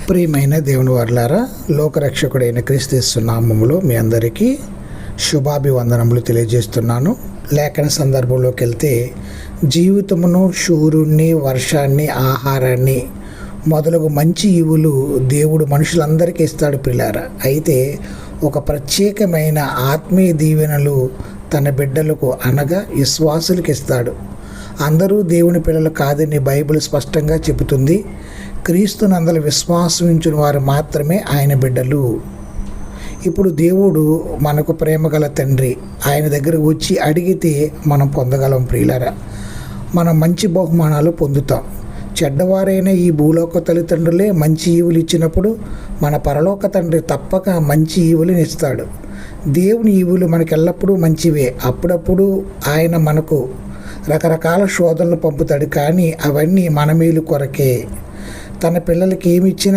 ప్రియమైన దేవుని వర్లారా, లోకరక్షకుడైన క్రీస్తు నామములో మీ అందరికీ శుభాభివందనములు తెలియజేస్తున్నాను. లేఖన సందర్భంలోకి వెళ్తే, జీవితమును, సూర్యుడిని, వర్షాన్ని, ఆహారాన్ని మొదలగు మంచి ఈవులు దేవుడు మనుషులందరికీ ఇస్తాడు పిల్లారా. అయితే ఒక ప్రత్యేకమైన ఆత్మీయ దీవెనలు తన బిడ్డలకు అనగా విశ్వాసులకు ఇస్తాడు. అందరూ దేవుని పిల్లలు కాదని బైబిల్ స్పష్టంగా చెబుతుంది. క్రీస్తునందల విశ్వాసించిన వారు మాత్రమే ఆయన బిడ్డలు. ఇప్పుడు దేవుడు మనకు ప్రేమగల తండ్రి. ఆయన దగ్గరకు వచ్చి అడిగితే మనం పొందగలం ప్రియులారా. మనం మంచి బహుమానాలు పొందుతాం. చెడ్డవారైన ఈ భూలోక తల్లిదండ్రులే మంచి ఈవులు ఇచ్చినప్పుడు మన పరలోక తండ్రి తప్పక మంచి ఈవులను ఇస్తాడు. దేవుని ఈవులు మనకు ఎల్లప్పుడూ మంచివే. అప్పుడప్పుడు ఆయన మనకు రకరకాల శోధనలు పంపుతాడు, కానీ అవన్నీ మన మేలు కొరకే. తన పిల్లలకి ఏమి ఇచ్చినా